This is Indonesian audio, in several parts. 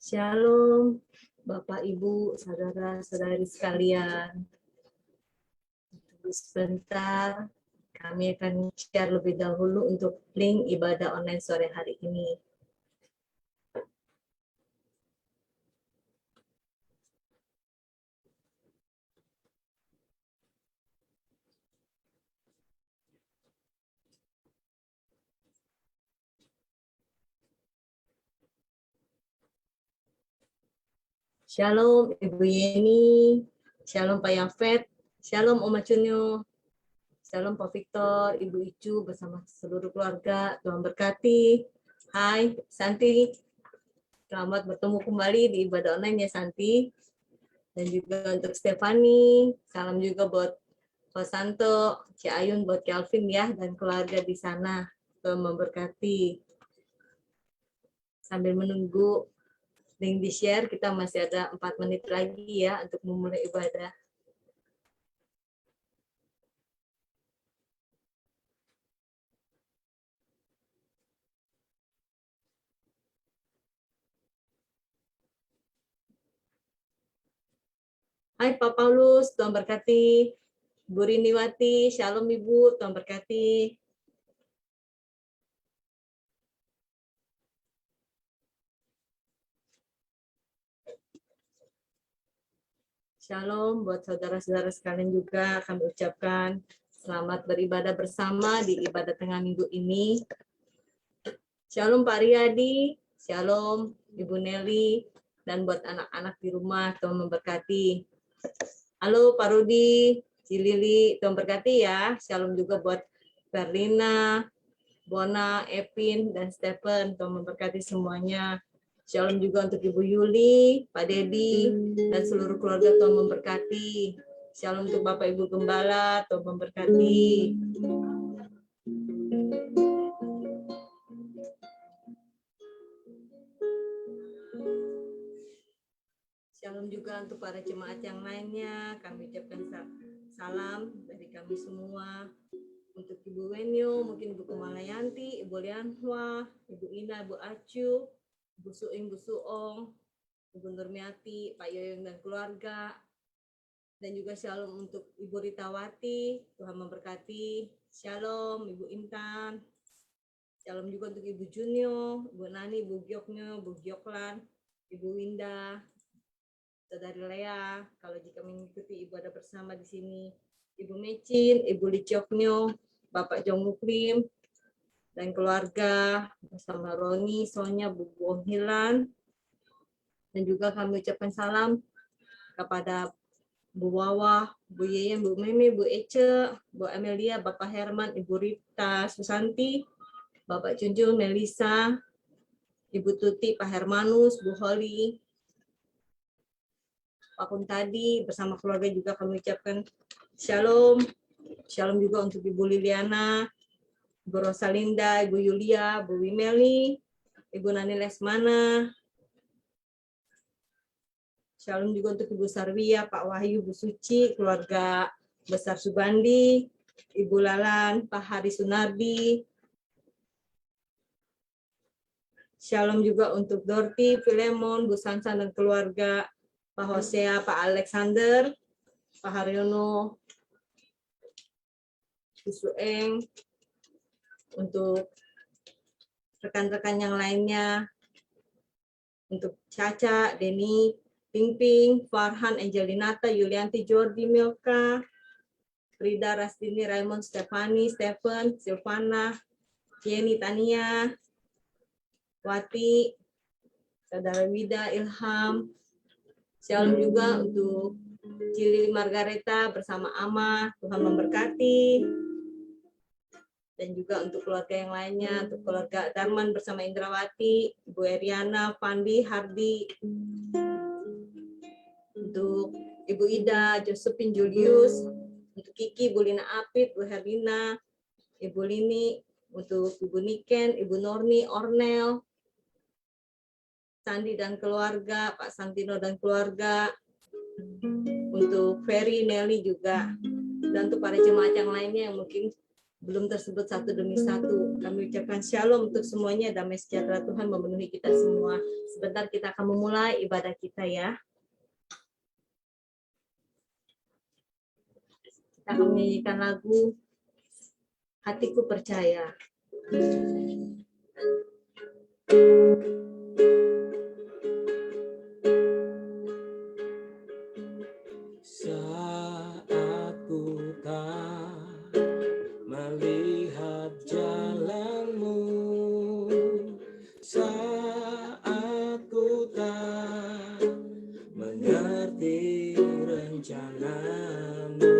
Shalom, Bapak, Ibu, saudara-saudari sekalian. Tunggu sebentar, kami akan share lebih dahulu untuk link ibadah online sore hari ini. Shalom, Ibu Yeni. Shalom, Pak Yafet. Shalom, Oma Cunyo. Shalom, Pak Victor, Ibu Icu bersama seluruh keluarga. Tuhan berkati. Hai, Santi. Selamat bertemu kembali di ibadah online ya, Santi. Dan juga untuk Stefani. Salam juga buat Pak Santo, Cik Ayun, buat Kelvin ya, dan keluarga di sana. Tuhan memberkati. Sambil menunggu link di-share, kita masih ada 4 menit lagi ya untuk memulai ibadah. Hai Pak Paulus, Tuhan berkati. Bu Riniwati, Shalom Ibu, Tuhan berkati. Shalom buat saudara-saudara sekalian juga kami ucapkan selamat beribadah bersama di ibadah tengah minggu ini. Shalom Pak Riyadi, Shalom Ibu Nelly, dan buat anak-anak di rumah, Tuhan memberkati. Halo Pak Rudi, Cilili, Tuhan berkati ya. Shalom juga buat Berlina, Bona, Epin, dan Stephen, Tuhan memberkati semuanya. Shalom juga untuk Ibu Yuli, Pak Dedi, dan seluruh keluarga, Tuhan memberkati. Shalom untuk Bapak Ibu Gembala, Tuhan memberkati. Shalom juga untuk para jemaat yang lainnya. Kami ucapkan salam dari kami semua. Untuk Ibu Wenyo, mungkin Ibu Kumalayanti, Ibu Lianhua, Ibu Ina, Ibu Acu, Ibu Suing, Ibu Suong, Ibu Nurmiati, Pak Yoyong dan keluarga. Dan juga shalom untuk Ibu Ritawati, Tuhan memberkati. Shalom Ibu Intan. Shalom juga untuk Ibu Junyo, Ibu Nani, Ibu Gyoknyo, Ibu Gyoklan, Ibu Winda, Saudari Lea, kalau jika mengikuti ibadah bersama di sini, Ibu Mecin, Ibu Licoknyo, Bapak Jong Muklim, dan keluarga bersama Roni, Sonya, Bu Bohilan, dan juga kami ucapkan salam kepada Bu Wawa, Bu Yeyen, Bu Meme, Bu Ece, Bu Amelia, Bapak Herman, Ibu Rita Susanti, Bapak Junjung, Melisa, Ibu Tuti, Pak Hermanus, Bu Holly, Pak Kuntadi, bersama keluarga juga kami ucapkan shalom. Shalom juga untuk Ibu Liliana, Ibu Rosalinda, Ibu Yulia, Bu Wimeli, Ibu Nani Lesmana. Shalom juga untuk Ibu Sarwia, Pak Wahyu, Bu Suci, keluarga besar Subandi, Ibu Lalan, Pak Hari Sunardi. Shalom juga untuk Dorti, Filemon, Bu Sansan dan keluarga, Pak Hosea, Pak Alexander, Pak Haryono, Bu Sueng, untuk rekan-rekan yang lainnya, untuk Caca, Denny, Ping, Farhan, Angelinata, Yulianti, Jordi, Milka, Frida, Rastini, Raymond, Stefani, Stephen, Silvana, Jenny, Tania, Wati, Saudara Wida, Ilham. Shalom juga untuk Cili Margareta bersama Ama, Tuhan memberkati. Dan juga untuk keluarga yang lainnya, untuk keluarga Darman bersama Indrawati, Ibu Eriana, Pandi, Hardi, untuk Ibu Ida, Josephine, Julius, untuk Kiki, Bu Lina Apit, Bu Herlina, Ibu Lini, untuk Ibu Niken, Ibu Norni, Ornel, Sandi dan keluarga, Pak Santino dan keluarga, untuk Ferry, Nelly juga, dan untuk para jemaat yang lainnya yang mungkin belum tersebut satu demi satu. Kami ucapkan shalom untuk semuanya, damai sejahtera Tuhan memenuhi kita semua. Sebentar kita akan memulai ibadah kita ya. Kita akan menyanyikan lagu Hatiku Percaya. Saat ku tak melihat jalanmu, saat ku tak mengerti rencanamu,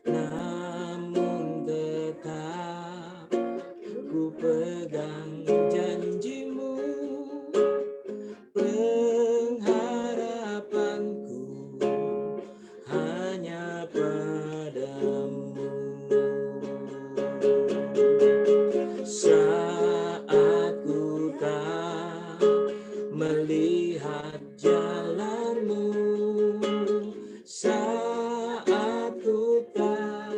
namun tetap ku pegang janjimu. Pengharapanku hanya padamu. Saat ku tak melihat jalanmu, saat ku tak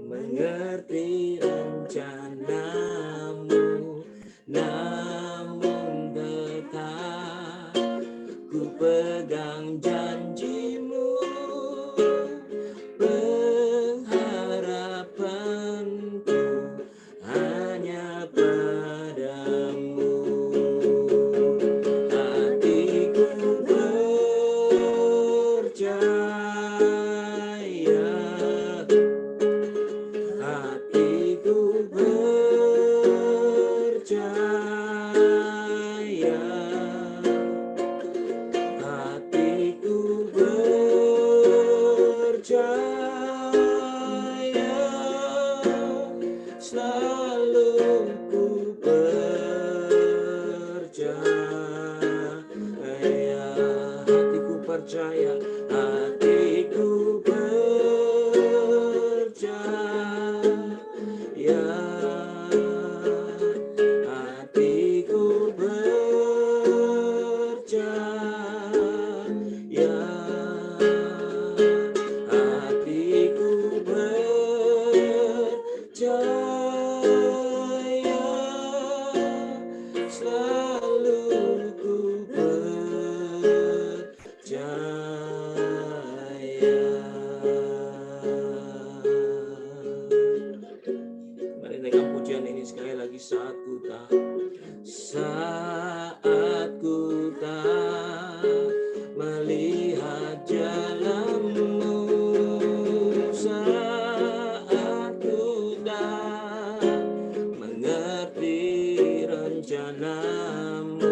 mengerti rencanamu, namun tetap ku pegang janjimu. Pengharapanku hanya padamu. Hatiku percaya, hatiku percaya, hatiku percaya, selalu ku percaya. Hatiku percaya, hatiku percaya, hatiku percaya, hatiku percaya, selalu ku percaya. Mari naikkan pujian ini sekali lagi. Saat ku tak melihat jalanmu, saat ku tak mengerti rencanamu,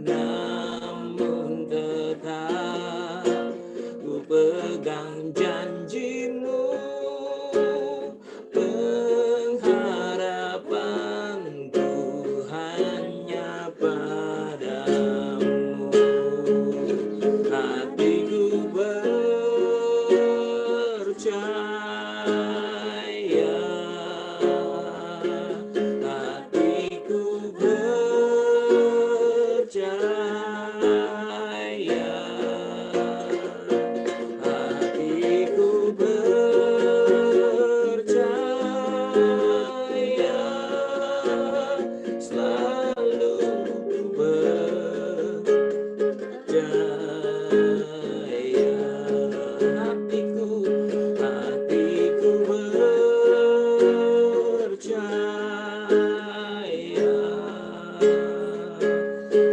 namun tetap ku pegang janjimu. Pengharapanku hanya padamu. Hatiku percaya, hatiku percaya, hatiku percaya, selalu ku percaya. Hatiku percaya,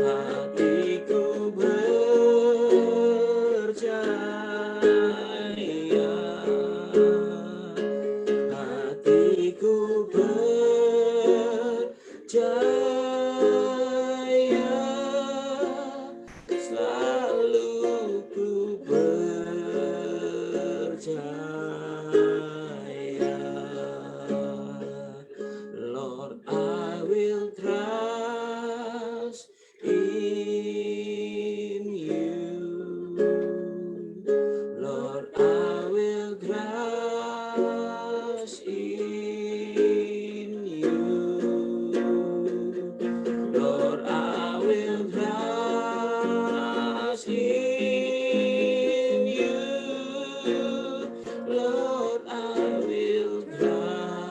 hatiku percaya, hatiku percaya, selalu ku percaya. Lord, I will trust in you. Lord, I will trust in you. Lord, I will trust in you. Lord, I will trust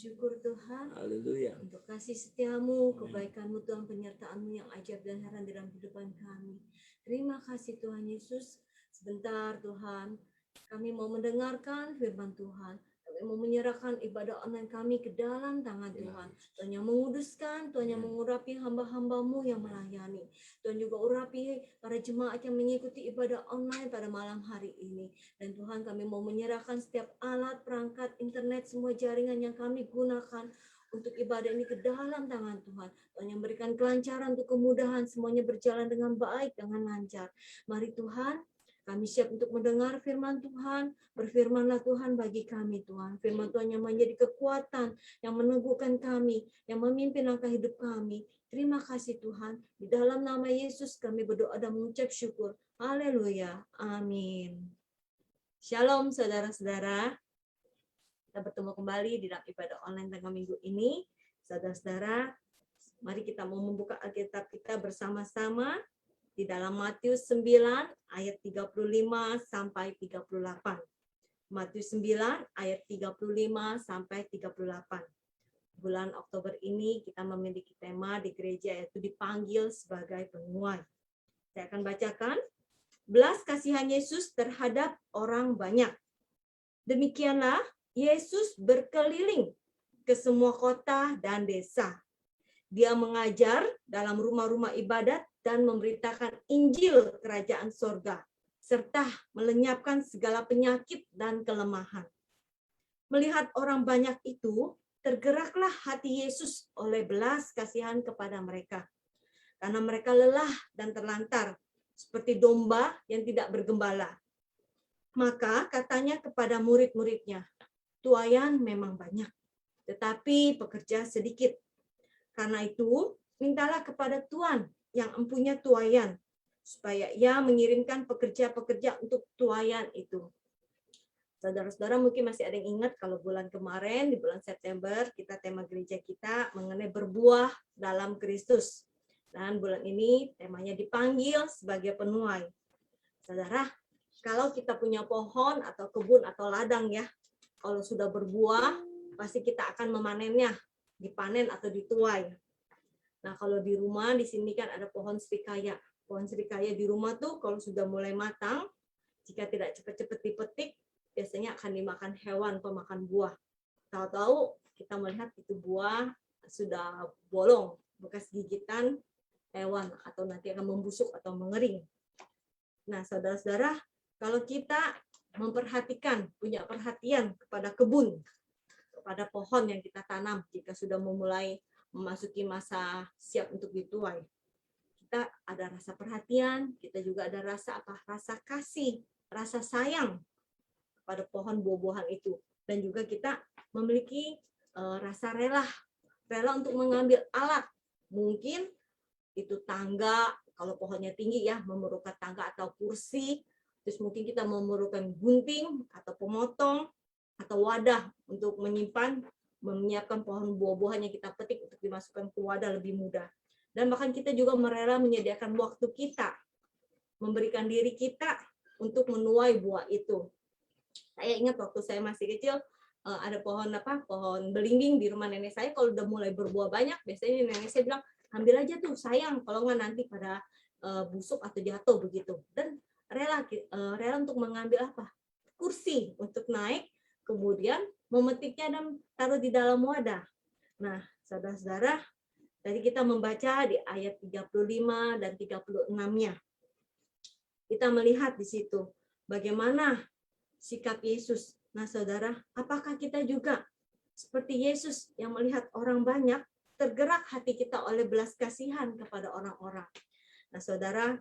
syukur Tuhan Haleluya. untuk kasih setiamu, kebaikanmu Tuhan, penyertaanmu yang ajaib dan heran dalam kehidupan kami. Terima kasih Tuhan Yesus. Sebentar Tuhan, kami mau mendengarkan firman Tuhan. Kami mau menyerahkan ibadah online kami ke dalam tangan Tuhan. Tuhan yang menguduskan, Tuhan yang mengurapi hamba-hambamu yang melayani. Tuhan juga urapi para jemaat yang mengikuti ibadah online pada malam hari ini. Dan Tuhan, kami mau menyerahkan setiap alat, perangkat, internet, semua jaringan yang kami gunakan untuk ibadah ini ke dalam tangan Tuhan. Tuhan yang berikan kelancaran untuk kemudahan, semuanya berjalan dengan baik, dengan lancar. Mari Tuhan, kami siap untuk mendengar firman Tuhan. Berfirmanlah Tuhan bagi kami Tuhan. Firman Tuhan yang menjadi kekuatan, yang meneguhkan kami, yang memimpin langkah hidup kami. Terima kasih Tuhan. Di dalam nama Yesus kami berdoa dan mengucap syukur. Haleluya. Amin. Shalom saudara-saudara. Kita bertemu kembali di dalam ibadah online tanggal minggu ini. Saudara-saudara, mari kita mau membuka Alkitab kita bersama-sama di dalam Matius 9 ayat 35 sampai 38. Matius 9 ayat 35 sampai 38. Bulan Oktober ini kita memiliki tema di gereja yaitu dipanggil sebagai penuai. Saya akan bacakan belas kasihan Yesus terhadap orang banyak. Demikianlah Yesus berkeliling ke semua kota dan desa. Dia mengajar dalam rumah-rumah ibadat dan memberitakan Injil Kerajaan Sorga, serta melenyapkan segala penyakit dan kelemahan. Melihat orang banyak itu, tergeraklah hati Yesus oleh belas kasihan kepada mereka. Karena mereka lelah dan terlantar, seperti domba yang tidak bergembala. Maka katanya kepada murid-muridnya, tuaian memang banyak, tetapi pekerja sedikit. Karena itu, mintalah kepada Tuhan yang empunya tuaian, supaya ia mengirimkan pekerja-pekerja untuk tuaian itu. Saudara-saudara mungkin masih ada yang ingat kalau bulan kemarin, di bulan September, kita tema gereja kita mengenai berbuah dalam Kristus. Dan bulan ini temanya dipanggil sebagai penuai. Saudara, kalau kita punya pohon atau kebun atau ladang ya, kalau sudah berbuah, pasti kita akan memanennya, dipanen atau dituai. Nah, kalau di rumah di sini kan ada pohon serikaya. Pohon serikaya di rumah tuh kalau sudah mulai matang, jika tidak cepat-cepat dipetik, biasanya akan dimakan hewan pemakan buah. Tahu-tahu kita melihat itu buah sudah bolong, bekas gigitan hewan atau nanti akan membusuk atau mengering. Nah, saudara-saudara, kalau kita memperhatikan, punya perhatian kepada kebun, kepada pohon yang kita tanam jika sudah memulai memasuki masa siap untuk dituai. Kita ada rasa perhatian, kita juga ada rasa apa? Rasa kasih, rasa sayang pada pohon buah-buahan itu. Dan juga kita memiliki rasa rela untuk mengambil alat. Mungkin itu tangga, kalau pohonnya tinggi ya, memerlukan tangga atau kursi. Terus mungkin kita memerlukan gunting atau pemotong atau wadah untuk menyimpan, menyiapkan pohon buah-buahan yang kita petik untuk dimasukkan ke wadah lebih mudah. Dan bahkan kita juga merela menyediakan waktu kita, memberikan diri kita untuk menuai buah itu. Saya ingat waktu saya masih kecil, ada pohon belimbing di rumah nenek saya. Kalau udah mulai berbuah banyak, biasanya nenek saya bilang, ambil aja tuh, sayang kalau nggak nanti pada busuk atau jatuh begitu. Dan rela untuk mengambil kursi untuk naik, kemudian memetiknya dan taruh di dalam wadah. Nah, saudara-saudara, tadi kita membaca di ayat 35 dan 36-nya. Kita melihat di situ bagaimana sikap Yesus. Nah, saudara, apakah kita juga seperti Yesus yang melihat orang banyak, tergerak hati kita oleh belas kasihan kepada orang-orang? Nah, saudara,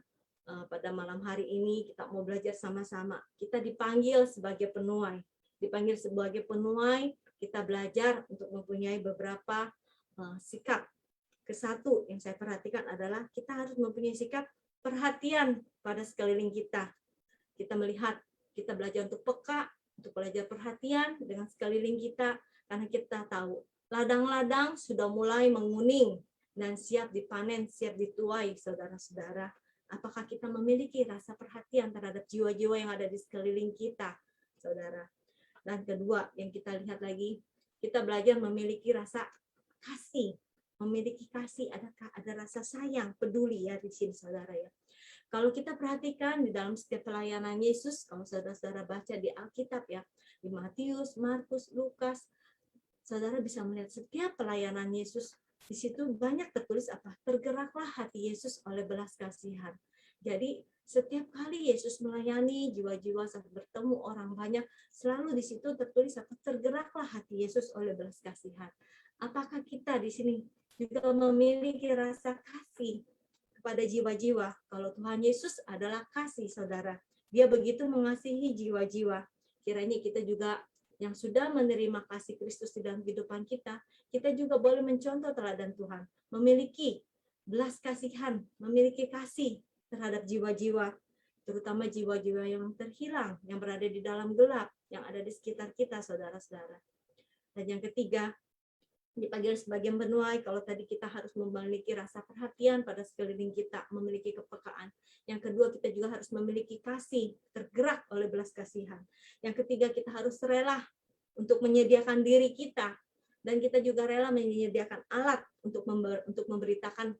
pada malam hari ini kita mau belajar sama-sama. Kita dipanggil sebagai penuai. Dipanggil sebagai penuai, kita belajar untuk mempunyai beberapa sikap. Kesatu yang saya perhatikan adalah kita harus mempunyai sikap perhatian pada sekeliling kita. Kita melihat, kita belajar untuk peka, untuk belajar perhatian dengan sekeliling kita, karena kita tahu ladang-ladang sudah mulai menguning dan siap dipanen, siap dituai, saudara-saudara. Apakah kita memiliki rasa perhatian terhadap jiwa-jiwa yang ada di sekeliling kita, saudara? Dan kedua, yang kita lihat lagi, kita belajar memiliki rasa kasih, ada rasa sayang, peduli ya di sini saudara ya. Kalau kita perhatikan di dalam setiap pelayanan Yesus, kalau saudara-saudara baca di Alkitab ya, di Matius, Markus, Lukas, saudara bisa melihat setiap pelayanan Yesus, di situ banyak tertulis apa? Tergeraklah hati Yesus oleh belas kasihan. Jadi setiap kali Yesus melayani jiwa-jiwa saat bertemu orang banyak, selalu di situ tertulis apa? Tergeraklah hati Yesus oleh belas kasihan. Apakah kita di sini juga memiliki rasa kasih kepada jiwa-jiwa? Kalau Tuhan Yesus adalah kasih, saudara. Dia begitu mengasihi jiwa-jiwa. Kiranya kita juga yang sudah menerima kasih Kristus di dalam kehidupan kita juga boleh mencontoh teladan Tuhan, memiliki belas kasihan, memiliki kasih terhadap jiwa-jiwa, terutama jiwa-jiwa yang terhilang, yang berada di dalam gelap, yang ada di sekitar kita, saudara-saudara. Dan yang ketiga, dipanggil sebagai penuai, kalau tadi kita harus memiliki rasa perhatian pada sekeliling kita, memiliki kepekaan. Yang kedua, kita juga harus memiliki kasih, tergerak oleh belas kasihan. Yang ketiga, kita harus rela untuk menyediakan diri kita, dan kita juga rela menyediakan alat untuk memberitakan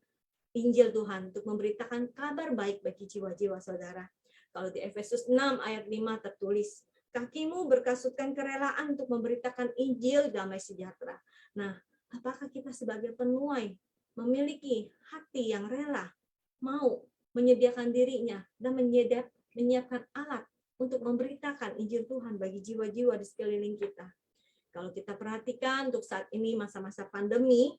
Injil Tuhan, untuk memberitakan kabar baik bagi jiwa-jiwa saudara. Kalau di Efesus 6 ayat 5 tertulis, kakimu berkasutkan kerelaan untuk memberitakan Injil damai sejahtera. Nah, apakah kita sebagai penuai memiliki hati yang rela, mau menyediakan dirinya dan menyiapkan alat untuk memberitakan Injil Tuhan bagi jiwa-jiwa di sekeliling kita? Kalau kita perhatikan untuk saat ini masa-masa pandemi,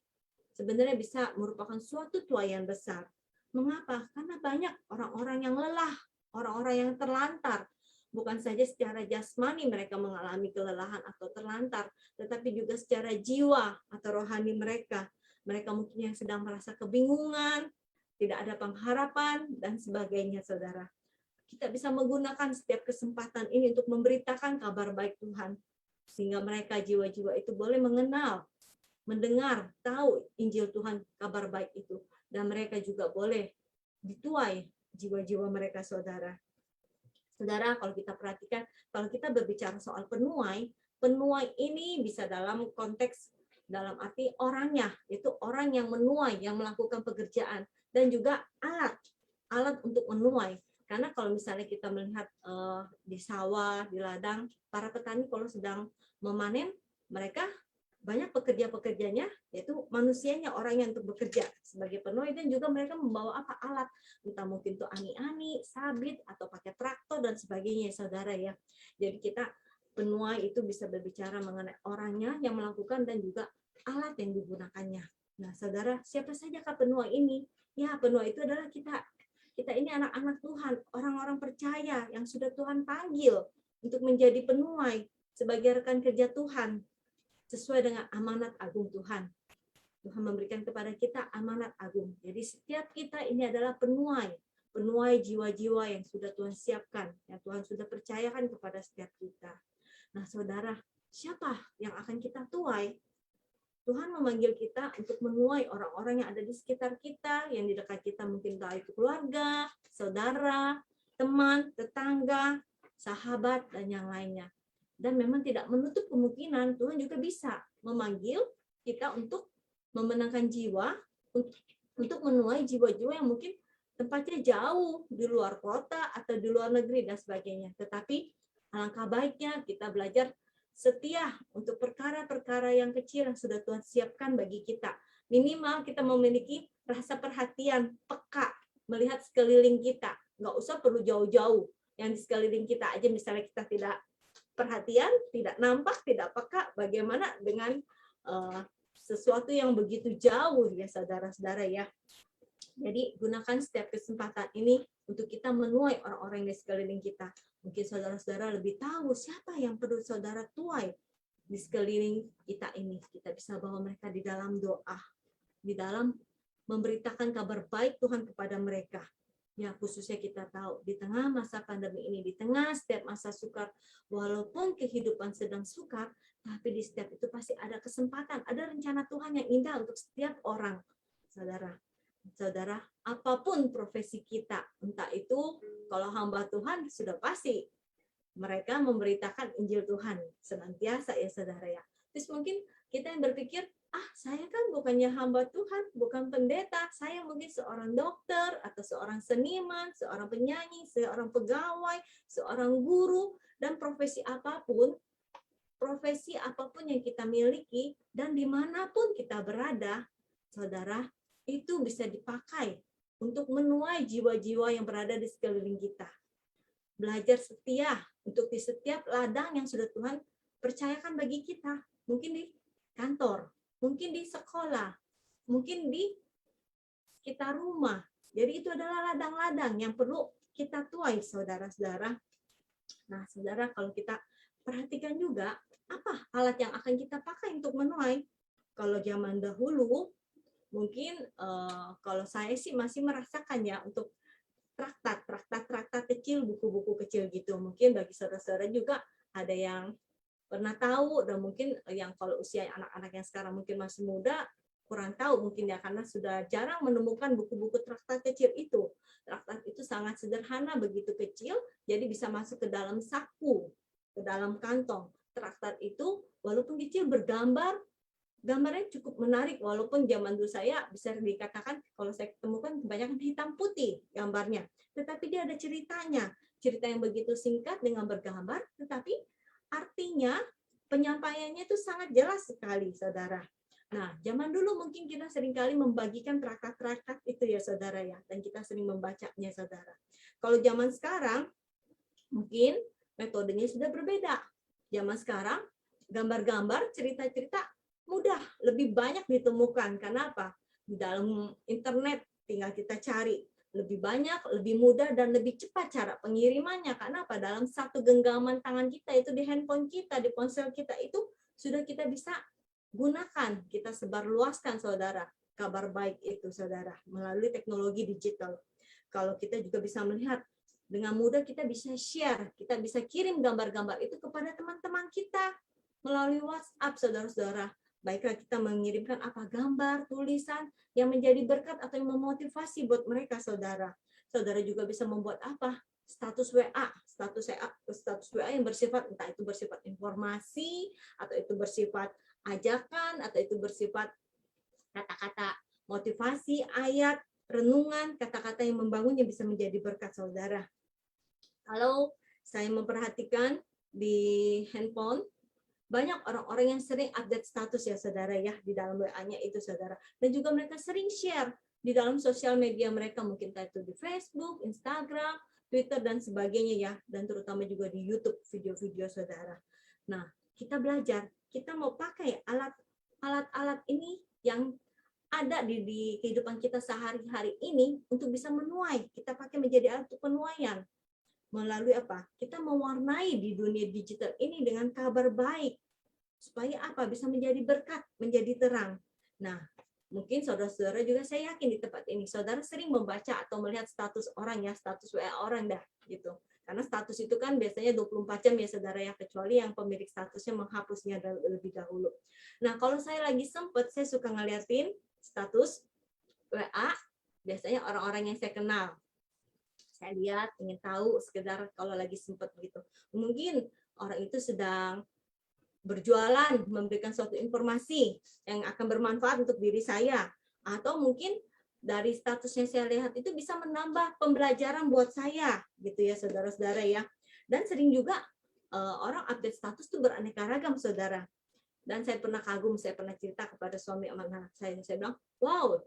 sebenarnya bisa merupakan suatu tuaian besar. Mengapa? Karena banyak orang-orang yang lelah, orang-orang yang terlantar. Bukan saja secara jasmani mereka mengalami kelelahan atau terlantar, tetapi juga secara jiwa atau rohani mereka. Mereka mungkin yang sedang merasa kebingungan, tidak ada pengharapan, dan sebagainya, saudara. Kita bisa menggunakan setiap kesempatan ini untuk memberitakan kabar baik Tuhan, sehingga mereka jiwa-jiwa itu boleh mengenal, mendengar, tahu Injil Tuhan, kabar baik itu, dan mereka juga boleh dituai jiwa-jiwa mereka, saudara. Saudara, kalau kita perhatikan, kalau kita berbicara soal penuai ini bisa dalam konteks, dalam arti orangnya, itu orang yang menuai, yang melakukan pekerjaan, dan juga alat untuk menuai. Karena kalau misalnya kita melihat di sawah, di ladang, para petani kalau sedang memanen, mereka banyak pekerja-pekerjanya, yaitu manusianya, orangnya untuk bekerja sebagai penuai, dan juga mereka membawa apa? Alat, entah mungkin itu ani-ani, sabit, atau pakai traktor, dan sebagainya, saudara ya. Jadi kita penuai itu bisa berbicara mengenai orangnya yang melakukan dan juga alat yang digunakannya. Nah, saudara, siapa saja penuai ini? Ya, penuai itu adalah kita. Kita ini anak-anak Tuhan, orang-orang percaya yang sudah Tuhan panggil untuk menjadi penuai sebagai rekan kerja Tuhan, sesuai dengan amanat agung Tuhan. Tuhan memberikan kepada kita amanat agung. Jadi setiap kita ini adalah penuai jiwa-jiwa yang sudah Tuhan siapkan, yang Tuhan sudah percayakan kepada setiap kita. Nah, saudara, siapa yang akan kita tuai? Tuhan memanggil kita untuk menuai orang-orang yang ada di sekitar kita, yang di dekat kita, mungkin entah itu keluarga, saudara, teman, tetangga, sahabat, dan yang lainnya. Dan memang tidak menutup kemungkinan Tuhan juga bisa memanggil kita untuk memenangkan jiwa, untuk menuai jiwa-jiwa yang mungkin tempatnya jauh di luar kota atau di luar negeri dan sebagainya. Tetapi alangkah baiknya kita belajar setia untuk perkara-perkara yang kecil yang sudah Tuhan siapkan bagi kita. Minimal kita memiliki rasa perhatian, peka, melihat sekeliling kita. Nggak usah perlu jauh-jauh. Yang di sekeliling kita aja misalnya kita tidak perhatian, tidak nampak, tidak peka, bagaimana dengan sesuatu yang begitu jauh ya saudara-saudara ya. Jadi gunakan setiap kesempatan ini untuk kita menuai orang-orang di sekeliling kita. Mungkin saudara-saudara lebih tahu siapa yang perlu saudara tuai di sekeliling kita ini. Kita bisa bawa mereka di dalam doa, di dalam memberitakan kabar baik Tuhan kepada mereka. Ya, khususnya kita tahu di tengah masa pandemi ini, di tengah setiap masa sukar, walaupun kehidupan sedang sukar, tapi di setiap itu pasti ada kesempatan, ada rencana Tuhan yang indah untuk setiap orang. Saudara, apapun profesi kita, entah itu kalau hamba Tuhan sudah pasti mereka memberitakan Injil Tuhan senantiasa ya saudara ya. Terus mungkin kita yang berpikir, saya kan bukannya hamba Tuhan, bukan pendeta, saya mungkin seorang dokter, atau seorang seniman, seorang penyanyi, seorang pegawai, seorang guru, dan profesi apapun yang kita miliki, dan dimanapun kita berada, saudara, itu bisa dipakai untuk menuai jiwa-jiwa yang berada di sekeliling kita. Belajar setia untuk di setiap ladang yang sudah Tuhan percayakan bagi kita. Mungkin di kantor, mungkin di sekolah, mungkin di sekitar rumah. Jadi itu adalah ladang-ladang yang perlu kita tuai, saudara-saudara. Nah, saudara, kalau kita perhatikan juga, apa alat yang akan kita pakai untuk menuai? Kalau zaman dahulu, mungkin kalau saya sih masih merasakan ya, untuk traktat kecil, buku-buku kecil gitu. Mungkin bagi saudara-saudara juga ada yang pernah tahu, dan mungkin yang kalau usia anak-anak yang sekarang mungkin masih muda, kurang tahu mungkin ya, karena sudah jarang menemukan buku-buku traktat kecil itu. Traktat itu sangat sederhana, begitu kecil, jadi bisa masuk ke dalam saku, ke dalam kantong. Traktat itu walaupun kecil bergambar, gambarnya cukup menarik, walaupun zaman dulu saya bisa dikatakan kalau saya ketemukan kebanyakan hitam putih gambarnya, tetapi dia ada ceritanya, cerita yang begitu singkat dengan bergambar, tetapi artinya penyampaiannya itu sangat jelas sekali, saudara. Nah, zaman dulu mungkin kita seringkali membagikan traktat-traktat itu ya, saudara ya, dan kita sering membacanya, saudara. Kalau zaman sekarang mungkin metodenya sudah berbeda. Zaman sekarang gambar-gambar, cerita-cerita mudah, lebih banyak ditemukan. Karena apa? Di dalam internet tinggal kita cari. Lebih banyak, lebih mudah, dan lebih cepat cara pengirimannya. Karena apa? Dalam satu genggaman tangan kita, itu di handphone kita, di ponsel kita, itu sudah kita bisa gunakan. Kita sebarluaskan, saudara, kabar baik itu, saudara, melalui teknologi digital. Kalau kita juga bisa melihat, dengan mudah kita bisa share, kita bisa kirim gambar-gambar itu kepada teman-teman kita melalui WhatsApp, saudara-saudara. Baiklah kita mengirimkan apa gambar, tulisan yang menjadi berkat atau yang memotivasi buat mereka, saudara. Saudara juga bisa membuat apa? Status WA yang bersifat, entah itu bersifat informasi, atau itu bersifat ajakan, atau itu bersifat kata-kata motivasi, ayat, renungan, kata-kata yang membangun yang bisa menjadi berkat, saudara. Kalau saya memperhatikan di handphone, banyak orang-orang yang sering update status ya, saudara ya, di dalam WA-nya itu, saudara. Dan juga mereka sering share di dalam sosial media mereka, mungkin itu di Facebook, Instagram, Twitter, dan sebagainya ya, dan terutama juga di YouTube video-video, saudara. Nah, kita belajar, kita mau pakai alat-alat ini yang ada di kehidupan kita sehari-hari ini untuk bisa menuai. Kita pakai menjadi alat untuk penuaian. Melalui apa? Kita mewarnai di dunia digital ini dengan kabar baik. Supaya apa? Bisa menjadi berkat, menjadi terang. Nah, mungkin saudara-saudara juga, saya yakin di tempat ini, saudara sering membaca atau melihat status orang ya, status WA orang dah, gitu. Karena status itu kan biasanya 24 jam ya, saudara ya, kecuali yang pemilik statusnya menghapusnya lebih dahulu. Nah, kalau saya lagi sempet, saya suka ngeliatin status WA, biasanya orang-orang yang saya kenal. Saya lihat, ingin tahu, sekedar kalau lagi sempat begitu. Mungkin orang itu sedang berjualan, memberikan suatu informasi yang akan bermanfaat untuk diri saya. Atau mungkin dari statusnya saya lihat itu bisa menambah pembelajaran buat saya, gitu ya, saudara-saudara ya. Dan sering juga orang update status itu beraneka ragam, saudara. Dan saya pernah kagum, saya pernah cerita kepada suami anak saya bilang, wow,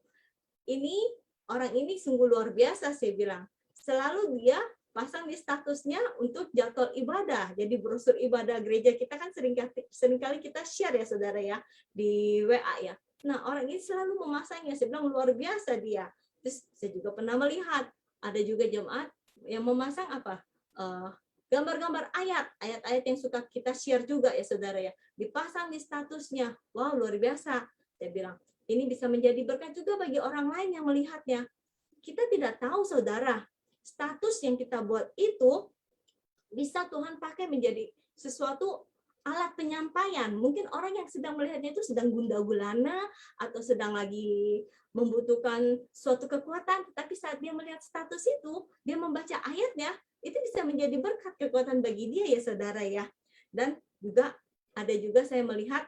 orang ini sungguh luar biasa, saya bilang. Selalu dia pasang di statusnya untuk jadwal ibadah. Jadi brosur ibadah gereja kita kan seringkali kita share ya, saudara ya, di WA ya. Nah, orang ini selalu memasangnya. Saya bilang luar biasa dia. Terus saya juga pernah melihat ada juga jemaat yang memasang apa? Gambar-gambar ayat-ayat yang suka kita share juga ya, saudara ya. Dipasang di statusnya. Wow, luar biasa. Saya bilang, ini bisa menjadi berkat juga bagi orang lain yang melihatnya. Kita tidak tahu, saudara, status yang kita buat itu bisa Tuhan pakai menjadi sesuatu alat penyampaian. Mungkin orang yang sedang melihatnya itu sedang gundah gulana atau sedang lagi membutuhkan suatu kekuatan, tapi saat dia melihat status itu, dia membaca ayatnya, itu bisa menjadi berkat, kekuatan bagi dia ya, saudara ya. Dan juga ada juga saya melihat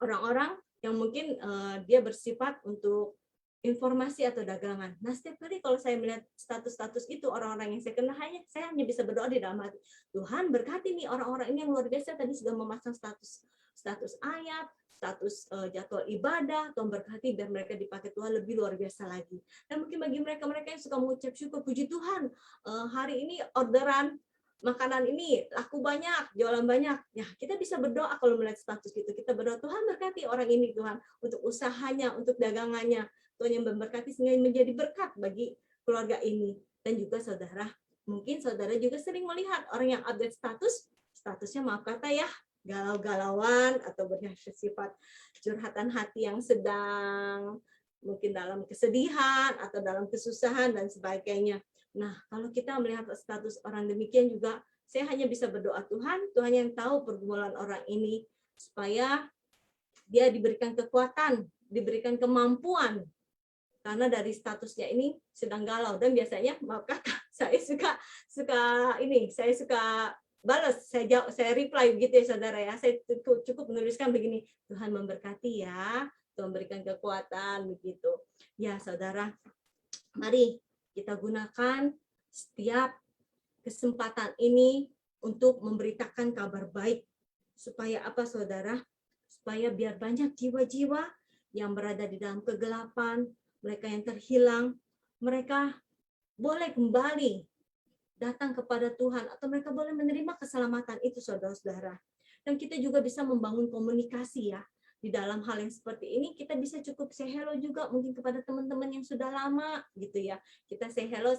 orang-orang yang mungkin dia bersifat untuk informasi atau dagangan. Nah, setiap kali kalau saya melihat status-status itu orang-orang yang saya kenal, saya hanya bisa berdoa di dalam hati. Tuhan berkati nih orang-orang ini yang luar biasa tadi sudah memasang status ayat, status jadwal ibadah, Tuhan berkati biar mereka dipakai Tuhan lebih luar biasa lagi. Dan mungkin bagi mereka-mereka yang suka mengucap syukur, puji Tuhan, hari ini orderan makanan ini laku banyak, jualan banyak. Ya, kita bisa berdoa kalau melihat status gitu. Kita berdoa, Tuhan berkati orang ini Tuhan untuk usahanya, untuk dagangannya. Tuhan yang memberkati sehingga menjadi berkat bagi keluarga ini. Dan juga saudara, mungkin saudara juga sering melihat orang yang update statusnya maaf kata ya, galau-galauan atau bersifat curhatan hati yang sedang mungkin dalam kesedihan atau dalam kesusahan dan sebagainya. Nah, kalau kita melihat status orang demikian juga, saya hanya bisa berdoa Tuhan yang tahu pergumulan orang ini, supaya dia diberikan kekuatan, diberikan kemampuan, karena dari statusnya ini sedang galau. Dan biasanya, maaf kata, saya suka balas, saya reply begitu ya saudara ya, saya cukup menuliskan begini, Tuhan memberkati ya, Tuhan berikan kekuatan begitu. Ya saudara, mari kita gunakan setiap kesempatan ini untuk memberitakan kabar baik. Supaya apa saudara? Supaya biar banyak jiwa-jiwa yang berada di dalam kegelapan, mereka yang terhilang, mereka boleh kembali datang kepada Tuhan, atau mereka boleh menerima keselamatan itu saudara-saudara. Dan kita juga bisa membangun komunikasi ya. Di dalam hal yang seperti ini kita bisa cukup say hello juga mungkin kepada teman-teman yang sudah lama gitu ya. Kita say hello,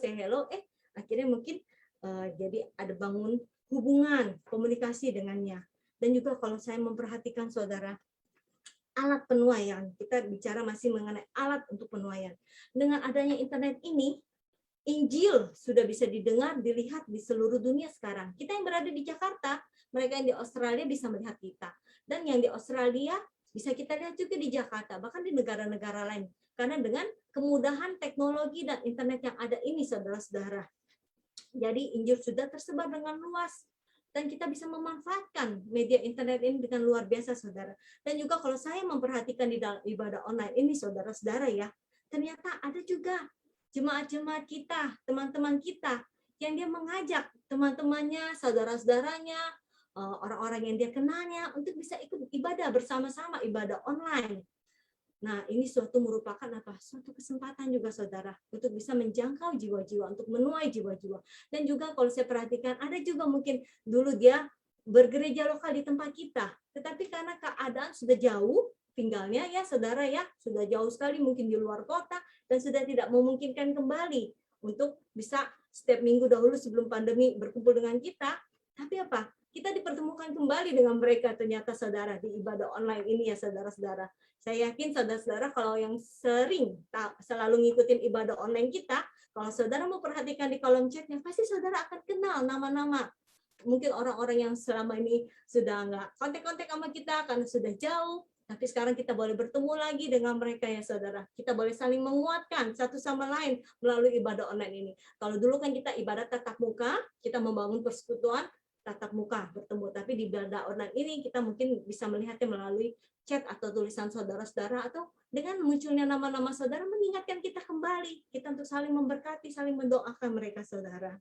akhirnya mungkin jadi ada bangun hubungan komunikasi dengannya. Dan juga kalau saya memperhatikan saudara, alat penuaian, kita bicara masih mengenai alat untuk penuaian. Dengan adanya internet ini, Injil sudah bisa didengar, dilihat di seluruh dunia sekarang. Kita yang berada di Jakarta, mereka yang di Australia bisa melihat kita. Dan yang di Australia bisa kita lihat juga di Jakarta, bahkan di negara-negara lain. Karena dengan kemudahan teknologi dan internet yang ada ini, saudara-saudara. Jadi Injil sudah tersebar dengan luas. Dan kita bisa memanfaatkan media internet ini dengan luar biasa, saudara. Dan juga kalau saya memperhatikan di dalam ibadah online ini, saudara-saudara ya, ternyata ada juga jemaat-jemaat kita, teman-teman kita, yang dia mengajak teman-temannya, saudara-saudaranya, orang-orang yang dia kenalnya untuk bisa ikut ibadah bersama-sama, ibadah online. Nah, ini suatu merupakan apa? Suatu kesempatan juga saudara untuk bisa menjangkau jiwa-jiwa, untuk menuai jiwa-jiwa. Dan juga kalau saya perhatikan ada juga mungkin dulu dia bergereja lokal di tempat kita, tetapi karena keadaan sudah jauh tinggalnya ya saudara ya, sudah jauh sekali mungkin di luar kota dan sudah tidak memungkinkan kembali untuk bisa setiap minggu dahulu sebelum pandemi berkumpul dengan kita. Tapi apa? Kita dipertemukan kembali dengan mereka ternyata saudara di ibadah online ini ya saudara-saudara. Saya yakin saudara-saudara kalau yang sering selalu ngikutin ibadah online kita, kalau saudara mau perhatikan di kolom chatnya, pasti saudara akan kenal nama-nama. Mungkin orang-orang yang selama ini sudah nggak kontak-kontak sama kita karena sudah jauh, tapi sekarang kita boleh bertemu lagi dengan mereka ya saudara. Kita boleh saling menguatkan satu sama lain melalui ibadah online ini. Kalau dulu kan kita ibadah tatap muka, kita membangun persekutuan tatap muka bertemu, tapi di ibadah online ini kita mungkin bisa melihatnya melalui chat atau tulisan saudara-saudara, atau dengan munculnya nama-nama saudara mengingatkan kita kembali, kita untuk saling memberkati, saling mendoakan mereka saudara.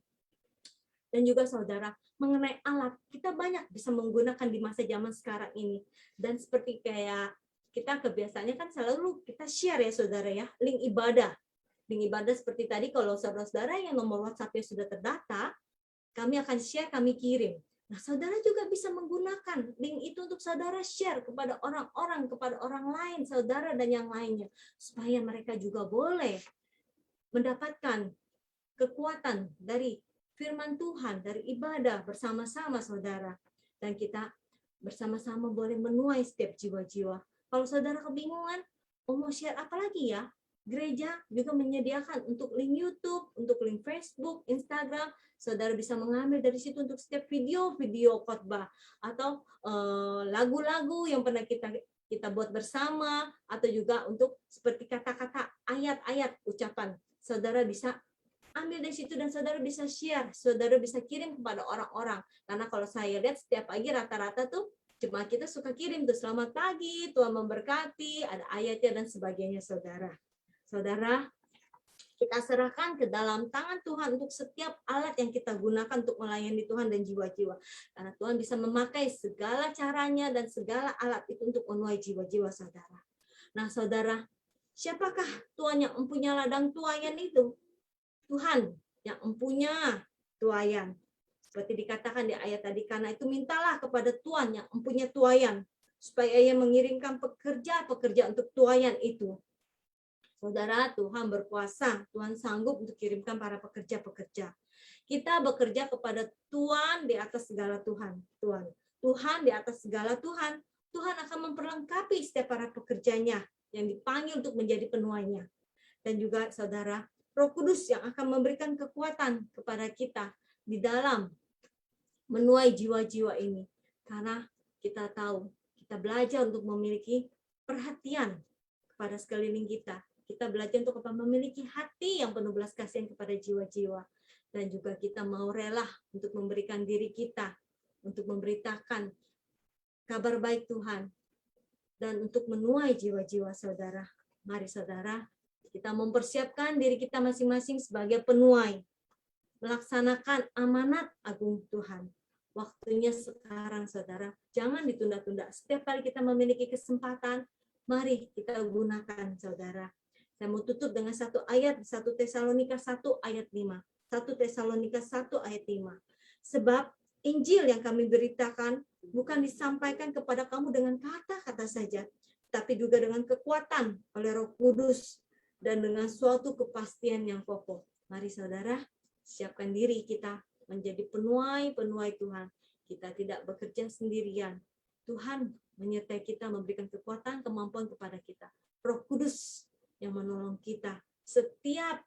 Dan juga saudara, mengenai alat, kita banyak bisa menggunakan di masa zaman sekarang ini. Dan seperti kayak kita kebiasaannya kan selalu kita share ya saudara ya, link ibadah. Link ibadah seperti tadi kalau saudara-saudara yang nomor WhatsApp-nya sudah terdata, kami akan share, kami kirim. Nah, saudara juga bisa menggunakan link itu untuk saudara share kepada orang-orang, kepada orang lain, saudara dan yang lainnya. Supaya mereka juga boleh mendapatkan kekuatan dari firman Tuhan, dari ibadah bersama-sama saudara. Dan kita bersama-sama boleh menuai setiap jiwa-jiwa. Kalau saudara kebingungan, mau share apa lagi ya? Gereja juga menyediakan untuk link YouTube, untuk link Facebook, Instagram. Saudara bisa mengambil dari situ untuk setiap video khotbah atau lagu-lagu yang pernah kita buat bersama, atau juga untuk seperti kata-kata ayat-ayat ucapan. Saudara bisa ambil dari situ dan saudara bisa share, saudara bisa kirim kepada orang-orang. Karena kalau saya lihat setiap pagi rata-rata tuh Jemaat kita suka kirim tuh, selamat pagi, Tuhan memberkati, ada ayatnya dan sebagainya, saudara. Saudara, kita serahkan ke dalam tangan Tuhan untuk setiap alat yang kita gunakan untuk melayani Tuhan dan jiwa-jiwa. Karena Tuhan bisa memakai segala caranya dan segala alat itu untuk menuai jiwa-jiwa saudara. Nah saudara, siapakah Tuhan yang mempunyai ladang tuayan itu? Tuhan yang mempunyai tuayan. Seperti dikatakan di ayat tadi, karena itu mintalah kepada Tuhan yang mempunyai tuayan, supaya Ia mengirimkan pekerja-pekerja untuk tuayan itu. Saudara, Tuhan berkuasa, Tuhan sanggup untuk kirimkan para pekerja-pekerja. Kita bekerja kepada Tuhan di atas segala Tuhan. Tuhan di atas segala Tuhan. Tuhan akan memperlengkapi setiap para pekerjanya yang dipanggil untuk menjadi penuainya. Dan juga saudara, Roh Kudus yang akan memberikan kekuatan kepada kita di dalam menuai jiwa-jiwa ini. Karena kita tahu, kita belajar untuk memiliki perhatian kepada sekeliling kita. Kita belajar untuk memiliki hati yang penuh belas kasihan kepada jiwa-jiwa. Dan juga kita mau rela untuk memberikan diri kita, untuk memberitakan kabar baik Tuhan. Dan untuk menuai jiwa-jiwa saudara. Mari saudara, kita mempersiapkan diri kita masing-masing sebagai penuai. Melaksanakan amanat agung Tuhan. Waktunya sekarang saudara. Jangan ditunda-tunda. Setiap kali kita memiliki kesempatan, mari kita gunakan saudara. Saya mau tutup dengan satu ayat, 1 Tesalonika 1 ayat 5. 1 Tesalonika 1 ayat 5. Sebab Injil yang kami beritakan bukan disampaikan kepada kamu dengan kata-kata saja, tapi juga dengan kekuatan oleh Roh Kudus dan dengan suatu kepastian yang kokoh. Mari saudara, siapkan diri kita menjadi penuai-penuai Tuhan. Kita tidak bekerja sendirian. Tuhan menyertai kita, memberikan kekuatan, kemampuan kepada kita. Roh Kudus yang menolong kita. Setiap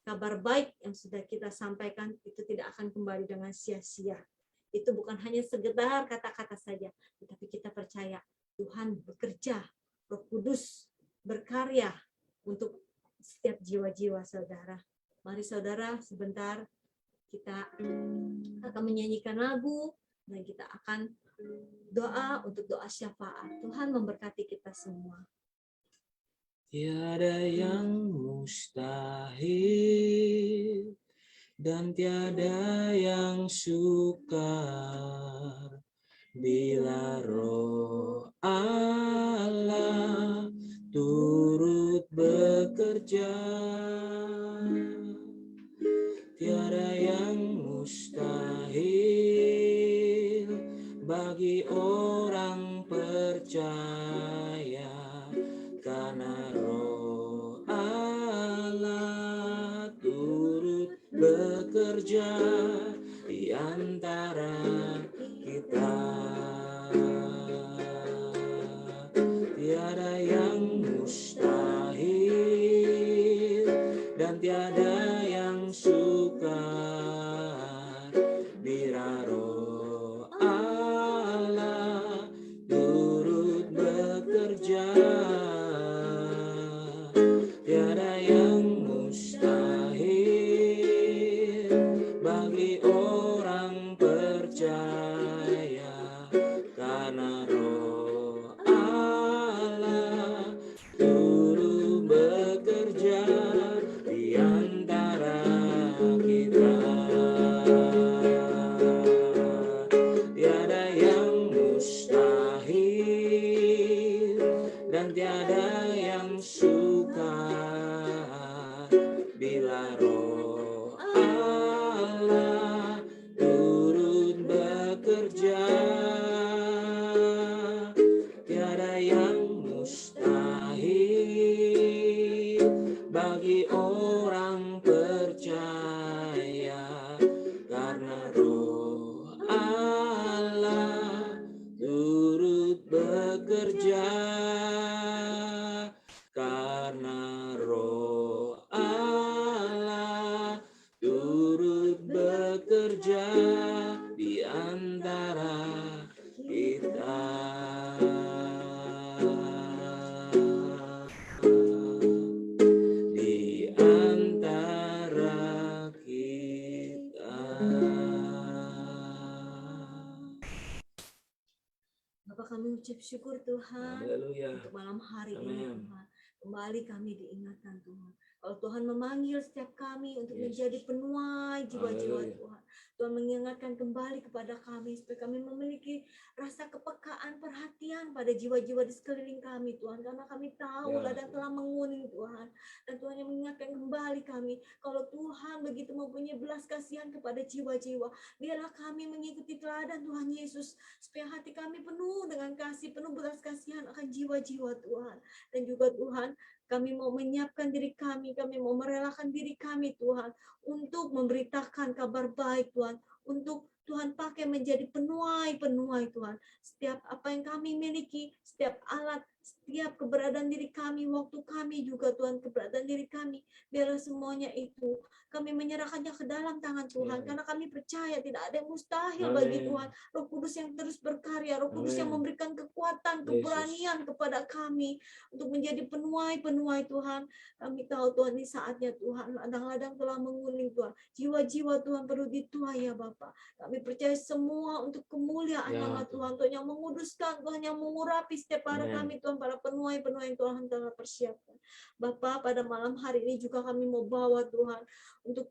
kabar baik yang sudah kita sampaikan itu tidak akan kembali dengan sia-sia. Itu bukan hanya sekedar kata-kata saja, tetapi kita percaya Tuhan bekerja, Roh Kudus berkarya untuk setiap jiwa-jiwa saudara. Mari saudara, sebentar kita akan menyanyikan lagu dan kita akan doa untuk doa syafaat. Tuhan memberkati kita semua. Tiada yang mustahil dan tiada yang sukar bila Roh Allah turut bekerja. Tiada yang mustahil bagi orang percaya, karena Roh Allah turut bekerja di antara kita. Tiada yang mustahil dan tiada yang sukar bila Roh Allah turut bekerja. Tiada yang mustahil bagi orang percaya, karena Roh Allah turut bekerja di antara kita. Tiada yang mustahil dan tiada yang sukar bila Roh Allah turut bekerja. Tiada yang mustahil bagi orang percaya, karena Roh Allah turut bekerja. Karena Roh Allah turut bekerja di antara kita. Di antara kita. Bapak Bapa, kami ucap syukur Tuhan Haleluya. untuk malam hari ini Amin. Tuhan. Kembali kami diingatkan Tuhan. Kalau Tuhan memanggil setiap kami untuk Yes. menjadi penuai jiwa-jiwa Haleluya. Tuhan. Tuhan mengingatkan kembali kepada kami supaya kami memiliki rasa kepekaan, perhatian pada jiwa-jiwa di sekeliling kami Tuhan. Karena kami tahu Ya, ladang telah menguning Tuhan. Dan Tuhan yang mengingatkan kembali kami. Kalau Tuhan begitu mempunyai belas kasihan kepada jiwa-jiwa. Biarlah kami mengikuti teladan Tuhan Yesus. Supaya hati kami penuh dengan kasih, penuh belas kasihan akan jiwa-jiwa Tuhan. Dan juga Tuhan, kami mau menyiapkan diri kami mau merelakan diri kami Tuhan untuk memberitakan kabar baik Tuhan, untuk Tuhan pakai menjadi penuai Tuhan. Setiap apa yang kami miliki, setiap alat, setiap keberadaan diri kami, waktu kami juga Tuhan, keberadaan diri kami, biarlah semuanya itu kami menyerahkannya ke dalam tangan Tuhan, Ya. karena kami percaya tidak ada yang mustahil Amin. bagi Tuhan. Roh Kudus yang terus berkarya, Roh Kudus yang Amin. memberikan kekuatan, Yesus. keberanian kepada kami untuk menjadi penuai Tuhan. Kami tahu Tuhan ini saatnya Tuhan, ladang-ladang telah menguning Tuhan. Jiwa-jiwa Tuhan perlu dituai ya Bapak. Kami percaya semua untuk kemuliaan Ya, nama Tuhan. Tuhan yang menguduskan, Tuhan yang mengurapi setiap para Amin. kami Tuhan, para penuai-penuai yang Tuhan telah persiapkan. Bapak, pada malam hari ini juga kami mau bawa Tuhan untuk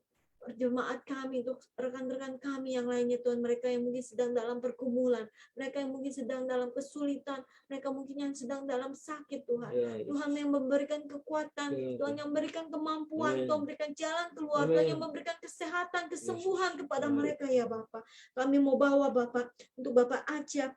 jemaat kami, untuk rekan-rekan kami yang lainnya Tuhan, mereka yang mungkin sedang dalam pergumulan, mereka yang mungkin sedang dalam kesulitan, mereka mungkin yang sedang dalam sakit Tuhan. Ya, Yesus. Tuhan yang memberikan kekuatan, Ya, Tuhan yang memberikan kemampuan, Amin. Tuhan memberikan jalan keluar, Amin. Tuhan yang memberikan kesehatan, kesembuhan kepada Amin. mereka ya Bapak. Kami mau bawa Bapak, untuk Bapak Aja,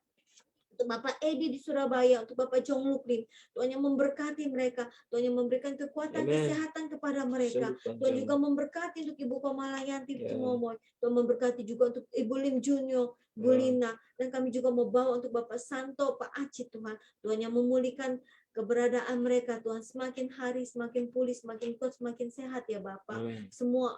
untuk Bapak Edi di Surabaya, untuk Bapak Jong Luklim, Tuhan yang memberkati mereka, Tuhan yang memberikan kekuatan, Amin. kesehatan kepada mereka. Sembuhkan Tuhan Tuhan. juga memberkati untuk Ibu Komalayanti Ya. Kimomoy, Tuhan memberkati juga untuk Ibu Lim Junyo, Bu Ya. Lina, dan kami juga mau bawa untuk Bapak Santo, Pak Aci Tuhan, Tuhan yang memulihkan keberadaan mereka Tuhan, semakin hari semakin pulih, semakin kuat, semakin sehat ya Bapak. Amin. Semua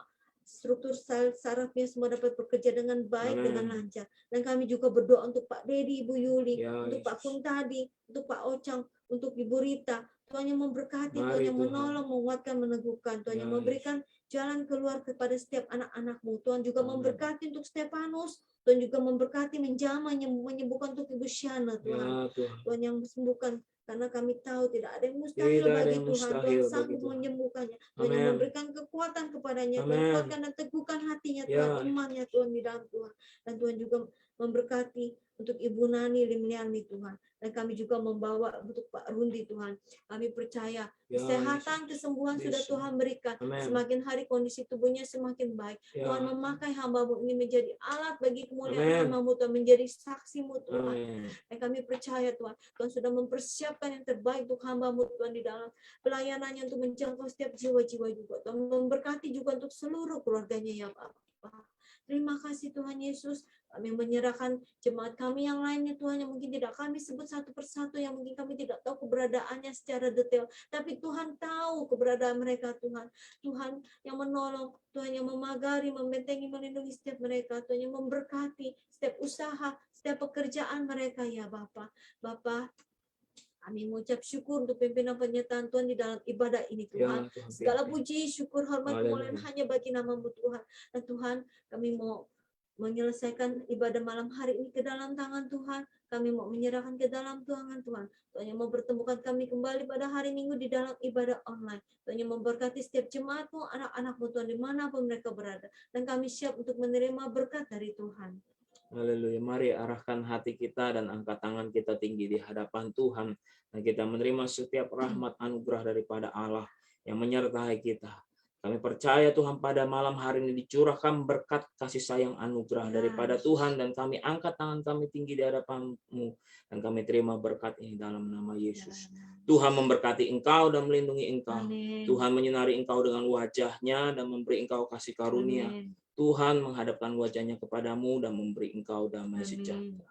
struktur sarafnya semua dapat bekerja dengan baik, Amin. dengan lancar. Dan kami juga berdoa untuk Pak Dedi, Ibu Yuli, Ya, untuk Pak Yesus. Kuntadi, untuk Pak Ocang, untuk Ibu Rita. Tuhan yang memberkati, Mari Tuhan yang Tuhan. menolong, menguatkan, meneguhkan. Tuhan Ya, yang memberikan jalan keluar kepada setiap anak-anak-Mu. Tuhan juga Amin. memberkati untuk Stefanus. Tuhan juga memberkati, menjamah, menyembuhkan untuk Ibu Syana Tuhan. Ya, Tuhan. Tuhan yang sembuhkan, karena kami tahu tidak ada yang mustahil Tidak ada bagi yang Tuhan. mustahil Tuhan bagi sanggup Tuhan. menyembuhkannya. Tuhan yang Amin. memberikan kekuatan kepadanya. Tuhan Amin. kuatkan dan teguhkan hatinya Ya. Tuhan, imannya Tuhan di dalam Tuhan. Dan Tuhan juga memberkati untuk Ibu Nani Limliani Tuhan. Dan kami juga membawa untuk Pak Rundi Tuhan. Kami percaya Ya, kesehatan, kesembuhan sudah Bisa. Tuhan berikan. Amin. Semakin hari kondisi tubuhnya semakin baik. Ya. Tuhan memakai hamba-Mu ini menjadi alat bagi kemuliaan Amin. nama-Mu Tuhan, menjadi saksi-Mu Tuhan. Amin. Dan kami percaya Tuhan, Tuhan sudah mempersiapkan yang terbaik untuk hamba-Mu Tuhan di dalam pelayanannya untuk menjangkau setiap jiwa-jiwa juga. Tuhan memberkati juga untuk seluruh keluarganya ya Bapak. Terima kasih Tuhan Yesus. Kami menyerahkan jemaat kami yang lainnya Tuhan, yang mungkin tidak kami sebut satu persatu, yang mungkin kami tidak tahu keberadaannya secara detail. Tapi Tuhan tahu keberadaan mereka Tuhan. Tuhan yang menolong, Tuhan yang memagari, membentengi, melindungi setiap mereka. Tuhan yang memberkati setiap usaha, setiap pekerjaan mereka ya Bapak. Bapak, kami mengucap syukur untuk pimpinan penyertaan Tuhan di dalam ibadah ini Tuhan. Ya, Tuhan. Segala puji, syukur, hormat, kemuliaan Haleluya. hanya bagi nama-Mu Tuhan. Dan Tuhan, kami mau menyelesaikan ibadah malam hari ini ke dalam tangan Tuhan. Kami mau menyerahkan ke dalam tangan Tuhan. Tuhan yang mau pertemukan kami kembali pada hari Minggu di dalam ibadah online. Tuhan yang memberkati setiap jemaat-Mu, anak-anak-Mu Tuhan dimanapun mereka berada. Dan kami siap untuk menerima berkat dari Tuhan. Haleluya. Mari arahkan hati kita dan angkat tangan kita tinggi di hadapan Tuhan. Dan kita menerima setiap rahmat anugerah daripada Allah yang menyertai kita. Kami percaya Tuhan pada malam hari ini dicurahkan berkat kasih sayang anugerah daripada Tuhan. Dan kami angkat tangan kami tinggi di hadapan-Mu. Dan kami terima berkat ini dalam nama Yesus. Tuhan memberkati engkau dan melindungi engkau. Amin. Tuhan menyinari engkau dengan wajahnya dan memberi engkau kasih karunia. Amin. Tuhan menghadapkan wajahnya kepadamu dan memberi engkau damai Amin. sejahtera.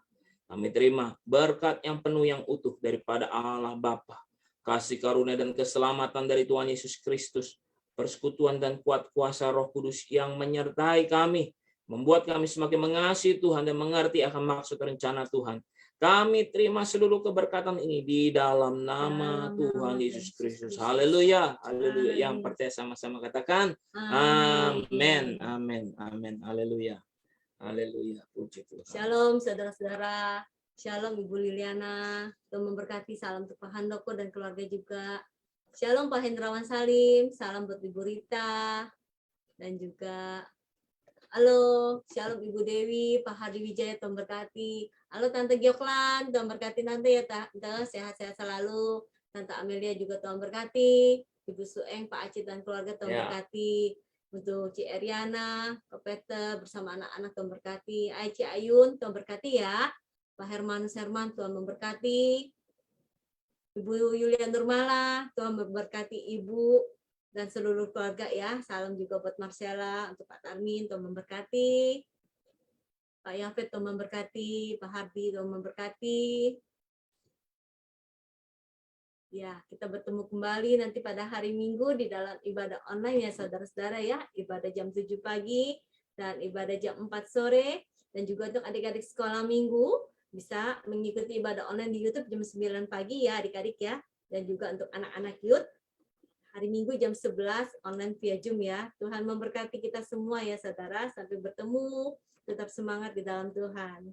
Kami terima berkat yang penuh yang utuh daripada Allah Bapa, kasih karunia dan keselamatan dari Tuhan Yesus Kristus, persekutuan dan kuat kuasa Roh Kudus yang menyertai kami, membuat kami semakin mengasihi Tuhan dan mengerti akan maksud rencana Tuhan. Kami terima seluruh keberkatan ini di dalam nama Tuhan Yesus Kristus. Haleluya. Haleluya. Yang percaya sama-sama katakan amin. Amin. Amin. Haleluya. Haleluya. Puji Tuhan. Shalom saudara-saudara. Shalom Ibu Liliana, Tuhan memberkati, salam untuk Pak Handoko dan keluarga juga. Shalom Pak Hendrawan Salim, salam buat Ibu Rita, dan juga halo, shalom Ibu Dewi, Pak Hadi Wijaya, Tuhan berkati. Halo Tante Gioklan, Tuhan berkati Tante ya Tante, sehat-sehat selalu. Tante Amelia juga Tuhan berkati. Ibu Sueng, Pak Acit dan keluarga Tuhan berkati. Untuk Ci Eriana, Pak Peter bersama anak-anak Tuhan berkati. Ci Ayun, Tuhan berkati ya. Pak Hermanus Herman, Tuhan memberkati. Ibu Yulia Nurmala, Tuhan memberkati Ibu dan seluruh keluarga ya. Salam juga buat Marcella, untuk Pak Tarmin, Tuhan memberkati. Pak Yafet, Tuhan memberkati. Pak Hardi, Tuhan memberkati. Ya, kita bertemu kembali nanti pada hari Minggu di dalam ibadah online ya saudara-saudara ya. Ibadah jam 7 pagi dan ibadah jam 4 sore. Dan juga untuk adik-adik sekolah minggu bisa mengikuti ibadah online di YouTube jam 9 pagi ya adik-adik ya. Dan juga untuk anak-anak youth hari Minggu jam 11 online via Zoom ya. Tuhan memberkati kita semua ya saudara. Sampai bertemu. Tetap semangat di dalam Tuhan.